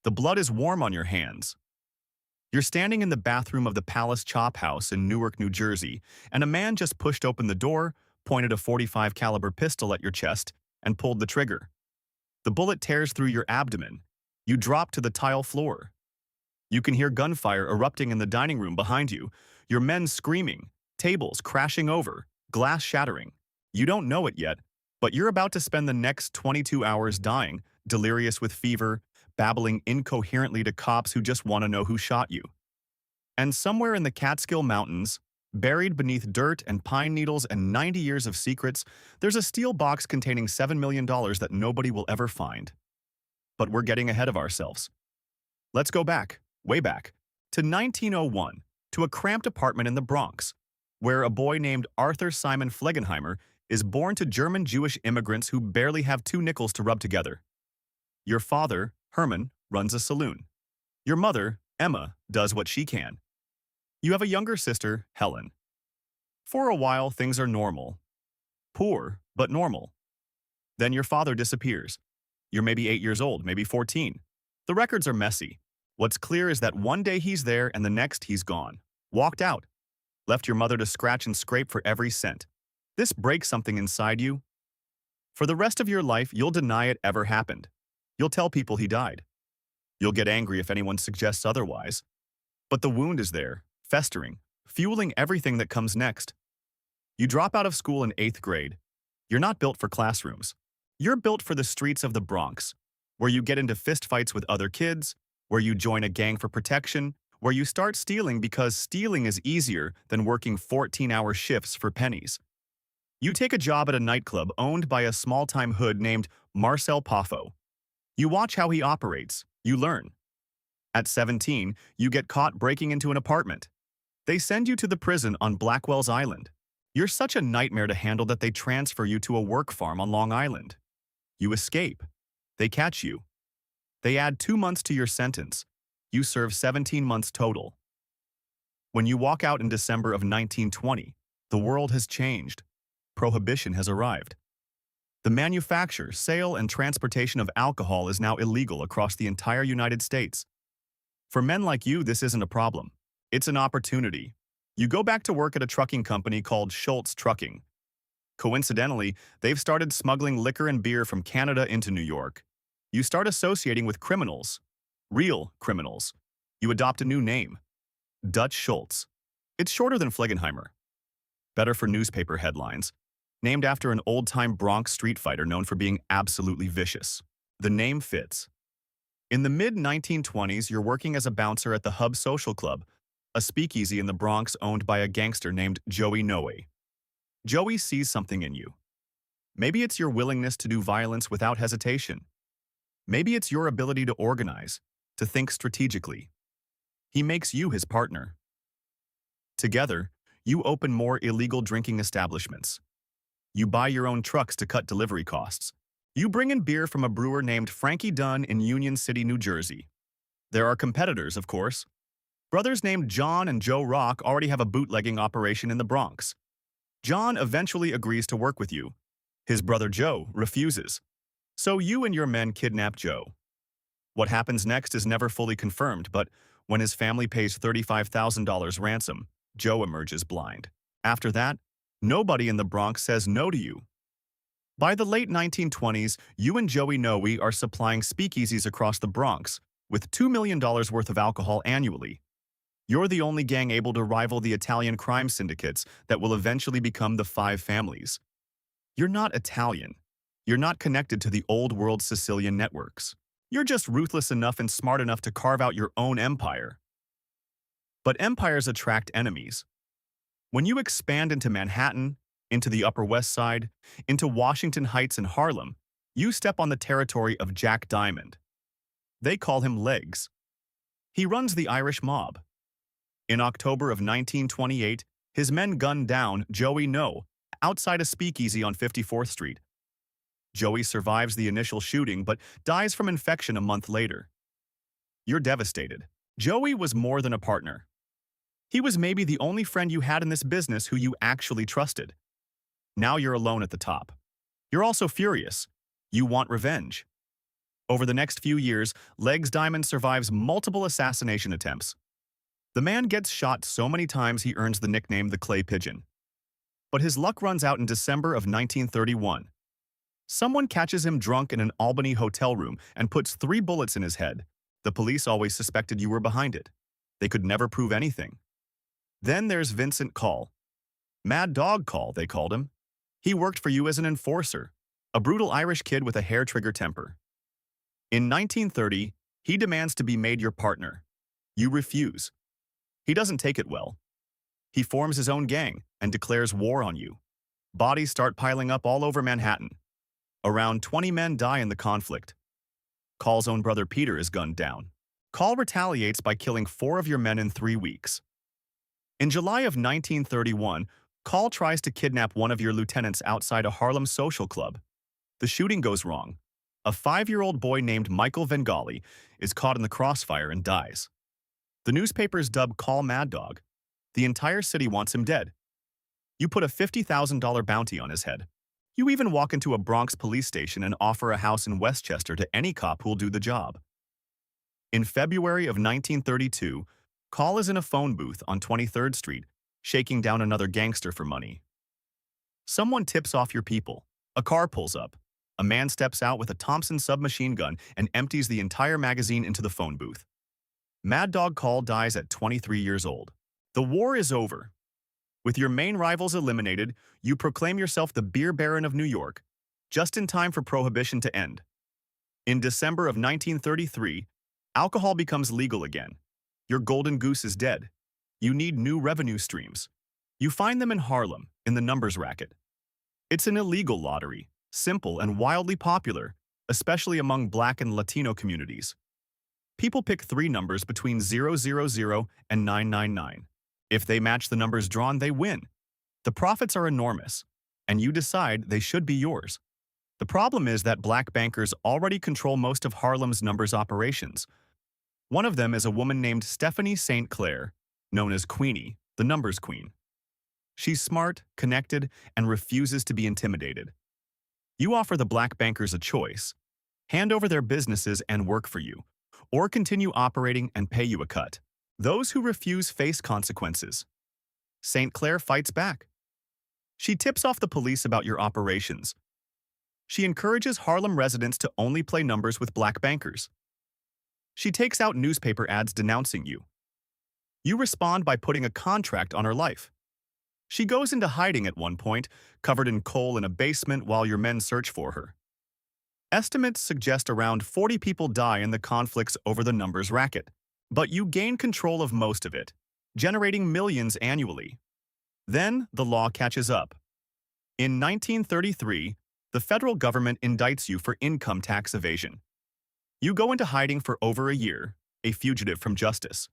The blood is warm on your hands. You're standing in the bathroom of the Palace Chop House in Newark, New Jersey, and a man just pushed open the door, pointed a .45 caliber pistol at your chest, and pulled the trigger. The bullet tears through your abdomen. You drop to the tile floor. You can hear gunfire erupting in the dining room behind you, your men screaming, tables crashing over, glass shattering. You don't know it yet, but you're about to spend the next 22 hours dying, delirious with fever, babbling incoherently to cops who just want to know who shot you. And somewhere in the Catskill Mountains, buried beneath dirt and pine needles and 90 years of secrets, there's a steel box containing $7 million that nobody will ever find. But we're getting ahead of ourselves. Let's go back, way back, to 1901, to a cramped apartment in the Bronx, where a boy named Arthur Simon Flegenheimer is born to German Jewish immigrants who barely have 2 nickels to rub together. Your father, Herman, runs a saloon. Your mother, Emma, does what she can. You have a younger sister, Helen. For a while, things are normal. Poor, but normal. Then your father disappears. You're maybe 8 years old, maybe 14. The records are messy. What's clear is that one day he's there and the next he's gone. Walked out. Left your mother to scratch and scrape for every cent. This breaks something inside you. For the rest of your life, you'll deny it ever happened. You'll tell people he died. You'll get angry if anyone suggests otherwise. But the wound is there, festering, fueling everything that comes next. You drop out of school in 8th grade. You're not built for classrooms. You're built for the streets of the Bronx, where you get into fistfights with other kids, where you join a gang for protection, where you start stealing because stealing is easier than working 14-hour shifts for pennies. You take a job at a nightclub owned by a small-time hood named Marcel Poffo. You watch how he operates. You learn. At 17, you get caught breaking into an apartment. They send you to the prison on Blackwell's Island. You're such a nightmare to handle that they transfer you to a work farm on Long Island. You escape. They catch you. They add 2 months to your sentence. You serve 17 months total. When you walk out in December of 1920, the world has changed. Prohibition has arrived. The manufacture, sale, and transportation of alcohol is now illegal across the entire United States. For men like you, this isn't a problem. It's an opportunity. You go back to work at a trucking company called Schultz Trucking. Coincidentally, they've started smuggling liquor and beer from Canada into New York. You start associating with criminals. Real criminals. You adopt a new name. Dutch Schultz. It's shorter than Flegenheimer. Better for newspaper headlines. Named after an old-time Bronx street fighter known for being absolutely vicious. The name fits. In the mid-1920s, you're working as a bouncer at the Hub Social Club, a speakeasy in the Bronx owned by a gangster named Joey Noe. Joey sees something in you. Maybe it's your willingness to do violence without hesitation. Maybe it's your ability to organize, to think strategically. He makes you his partner. Together, you open more illegal drinking establishments. You buy your own trucks to cut delivery costs. You bring in beer from a brewer named Frankie Dunn in Union City, New Jersey. There are competitors, of course. Brothers named John and Joe Rock already have a bootlegging operation in the Bronx. John eventually agrees to work with you. His brother Joe refuses. So you and your men kidnap Joe. What happens next is never fully confirmed, but when his family pays $35,000 ransom, Joe emerges blind. After that, nobody in the Bronx says no to you. By the late 1920s, you and Joey Noe are supplying speakeasies across the Bronx with $2 million worth of alcohol annually. You're the only gang able to rival the Italian crime syndicates that will eventually become the Five Families. You're not Italian. You're not connected to the old-world Sicilian networks. You're just ruthless enough and smart enough to carve out your own empire. But empires attract enemies. When you expand into Manhattan, into the Upper West Side, into Washington Heights and Harlem, you step on the territory of Jack Diamond. They call him Legs. He runs the Irish mob. In October of 1928, his men gunned down Joey Noe outside a speakeasy on 54th Street. Joey survives the initial shooting but dies from infection a month later. You're devastated. Joey was more than a partner. He was maybe the only friend you had in this business who you actually trusted. Now you're alone at the top. You're also furious. You want revenge. Over the next few years, Legs Diamond survives multiple assassination attempts. The man gets shot so many times he earns the nickname the Clay Pigeon. But his luck runs out in December of 1931. Someone catches him drunk in an Albany hotel room and puts 3 bullets in his head. The police always suspected you were behind it. They could never prove anything. Then there's Vincent Call. Mad Dog Call, they called him. He worked for you as an enforcer, a brutal Irish kid with a hair-trigger temper. In 1930, he demands to be made your partner. You refuse. He doesn't take it well. He forms his own gang and declares war on you. Bodies start piling up all over Manhattan. Around 20 men die in the conflict. Call's own brother Peter is gunned down. Call retaliates by killing 4 of your men in 3 weeks. In July of 1931, Call tries to kidnap one of your lieutenants outside a Harlem social club. The shooting goes wrong. A 5-year-old boy named Michael Vengali is caught in the crossfire and dies. The newspapers dub Call Mad Dog. The entire city wants him dead. You put a $50,000 bounty on his head. You even walk into a Bronx police station and offer a house in Westchester to any cop who'll do the job. In February of 1932, Call is in a phone booth on 23rd Street, shaking down another gangster for money. Someone tips off your people. A car pulls up. A man steps out with a Thompson submachine gun and empties the entire magazine into the phone booth. Mad Dog Call dies at 23 years old. The war is over. With your main rivals eliminated, you proclaim yourself the beer baron of New York, just in time for Prohibition to end. In December of 1933, alcohol becomes legal again. Your golden goose is dead. You need new revenue streams. You find them in Harlem, in the numbers racket. It's an illegal lottery, simple and wildly popular, especially among Black and Latino communities. People pick 3 numbers between 000 and 999. If they match the numbers drawn, they win. The profits are enormous, and you decide they should be yours. The problem is that Black bankers already control most of Harlem's numbers operations. One of them is a woman named Stephanie St. Clair, known as Queenie, the numbers queen. She's smart, connected, and refuses to be intimidated. You offer the Black bankers a choice: hand over their businesses and work for you, or continue operating and pay you a cut. Those who refuse face consequences. St. Clair fights back. She tips off the police about your operations. She encourages Harlem residents to only play numbers with Black bankers. She takes out newspaper ads denouncing you. You respond by putting a contract on her life. She goes into hiding at one point, covered in coal in a basement while your men search for her. Estimates suggest around 40 people die in the conflicts over the numbers racket, but you gain control of most of it, generating millions annually. Then the law catches up. In 1933, the federal government indicts you for income tax evasion. You go into hiding for over a year, a fugitive from justice.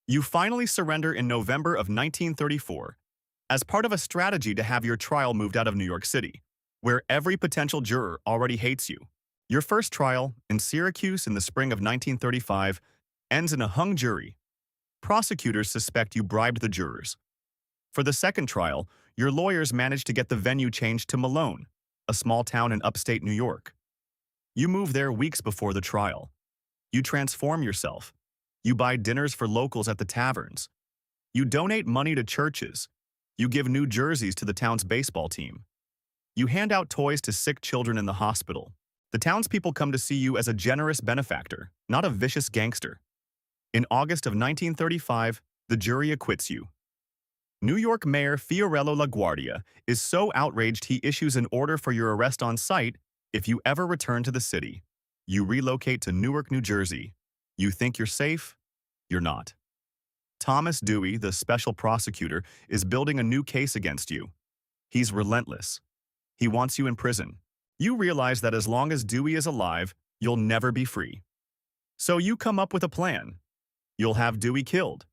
You finally surrender in November of 1934 as part of a strategy to have your trial moved out of New York City, where every potential juror already hates you. Your first trial, in Syracuse in the spring of 1935, ends in a hung jury. Prosecutors suspect you bribed the jurors. For the second trial, your lawyers managed to get the venue changed to Malone, a small town in upstate New York. You move there weeks before the trial. You transform yourself. You buy dinners for locals at the taverns. You donate money to churches. You give new jerseys to the town's baseball team. You hand out toys to sick children in the hospital. The townspeople come to see you as a generous benefactor, not a vicious gangster. In August of 1935, the jury acquits you. New York Mayor Fiorello LaGuardia is so outraged he issues an order for your arrest on sight if you ever return to the city. You relocate to Newark, New Jersey. You think you're safe? You're not. Thomas Dewey, the special prosecutor, is building a new case against you. He's relentless. He wants you in prison. You realize that as long as Dewey is alive, you'll never be free. So you come up with a plan. You'll have Dewey killed.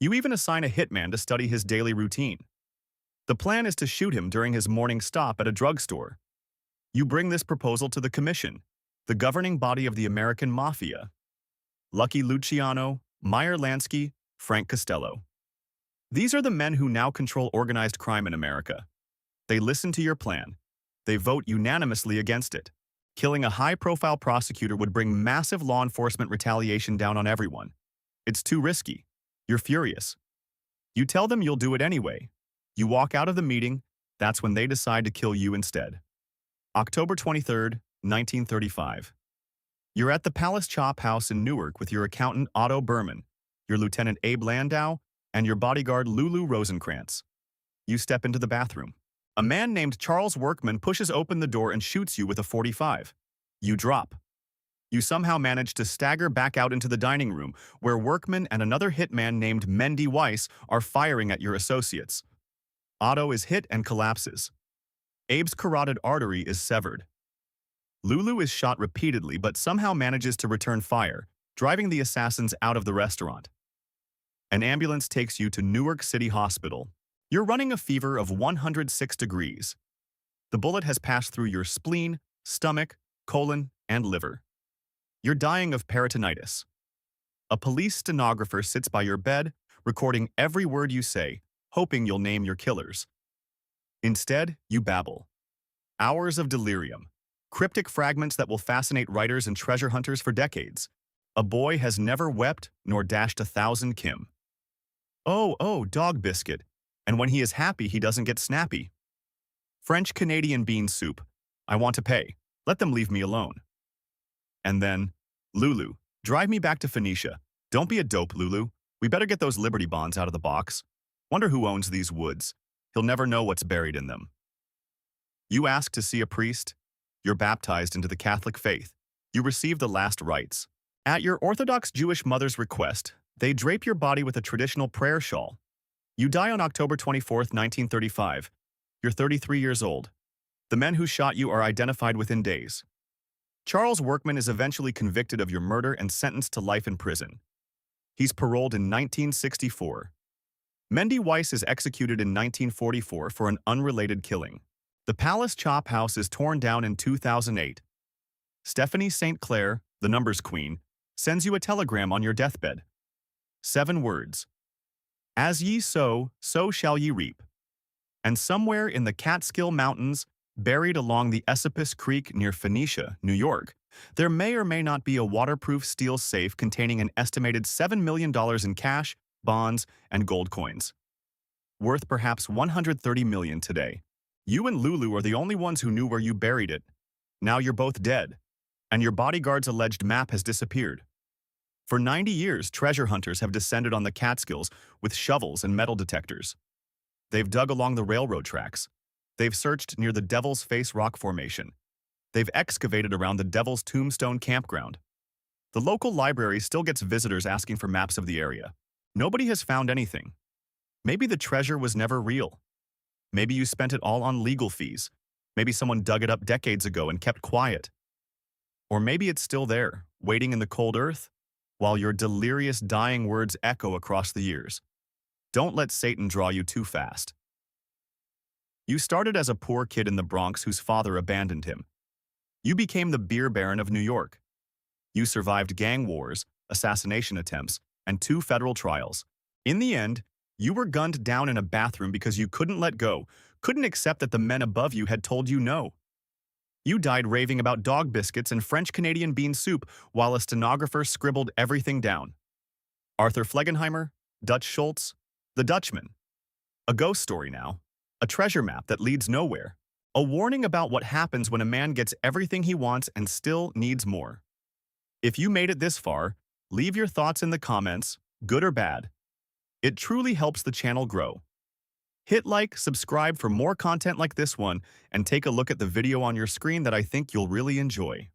You even assign a hitman to study his daily routine. The plan is to shoot him during his morning stop at a drugstore. You bring this proposal to the Commission, the governing body of the American Mafia. Lucky Luciano, Meyer Lansky, Frank Costello. These are the men who now control organized crime in America. They listen to your plan. They vote unanimously against it. Killing a high-profile prosecutor would bring massive law enforcement retaliation down on everyone. It's too risky. You're furious. You tell them you'll do it anyway. You walk out of the meeting. That's when they decide to kill you instead. October 23rd, 1935. You're at the Palace Chop House in Newark with your accountant Otto Berman, your Lieutenant Abe Landau, and your bodyguard Lulu Rosenkrantz. You step into the bathroom. A man named Charles Workman pushes open the door and shoots you with a .45. You drop. You somehow manage to stagger back out into the dining room, where Workman and another hitman named Mendy Weiss are firing at your associates. Otto is hit and collapses. Abe's carotid artery is severed. Lulu is shot repeatedly but somehow manages to return fire, driving the assassins out of the restaurant. An ambulance takes you to Newark City Hospital. You're running a fever of 106 degrees. The bullet has passed through your spleen, stomach, colon, and liver. You're dying of peritonitis. A police stenographer sits by your bed, recording every word you say, hoping you'll name your killers. Instead, you babble. Hours of delirium. Cryptic fragments that will fascinate writers and treasure hunters for decades. A boy has never wept nor dashed 1,000 Kim. Oh, dog biscuit. And when he is happy, he doesn't get snappy. French Canadian bean soup. I want to pay. Let them leave me alone. And then, Lulu, drive me back to Phoenicia. Don't be a dope, Lulu. We better get those Liberty bonds out of the box. Wonder who owns these woods. He'll never know what's buried in them. You ask to see a priest. You're baptized into the Catholic faith. You receive the last rites. At your Orthodox Jewish mother's request, they drape your body with a traditional prayer shawl. You die on October 24th, 1935. You're 33 years old. The men who shot you are identified within days. Charles Workman is eventually convicted of your murder and sentenced to life in prison. He's paroled in 1964. Mendy Weiss is executed in 1944 for an unrelated killing. The Palace Chop House is torn down in 2008. Stephanie St. Clair, the numbers queen, sends you a telegram on your deathbed. 7 words. As ye sow, so shall ye reap. And somewhere in the Catskill Mountains, buried along the Esopus Creek near Phoenicia, New York, there may or may not be a waterproof steel safe containing an estimated $7 million in cash, bonds, and gold coins. Worth perhaps $130 million today. You and Lulu are the only ones who knew where you buried it. Now you're both dead, and your bodyguard's alleged map has disappeared. For 90 years, treasure hunters have descended on the Catskills with shovels and metal detectors. They've dug along the railroad tracks. They've searched near the Devil's Face Rock Formation. They've excavated around the Devil's Tombstone Campground. The local library still gets visitors asking for maps of the area. Nobody has found anything. Maybe the treasure was never real. Maybe you spent it all on legal fees. Maybe someone dug it up decades ago and kept quiet. Or maybe it's still there, waiting in the cold earth, while your delirious dying words echo across the years. Don't let Satan draw you too fast. You started as a poor kid in the Bronx whose father abandoned him. You became the beer baron of New York. You survived gang wars, assassination attempts, and 2 federal trials. In the end, you were gunned down in a bathroom because you couldn't let go, couldn't accept that the men above you had told you no. You died raving about dog biscuits and French Canadian bean soup while a stenographer scribbled everything down. Arthur Flegenheimer, Dutch Schultz, the Dutchman. A ghost story now. A treasure map that leads nowhere. A warning about what happens when a man gets everything he wants and still needs more. If you made it this far, leave your thoughts in the comments, good or bad. It truly helps the channel grow. Hit like, subscribe for more content like this one, and take a look at the video on your screen that I think you'll really enjoy.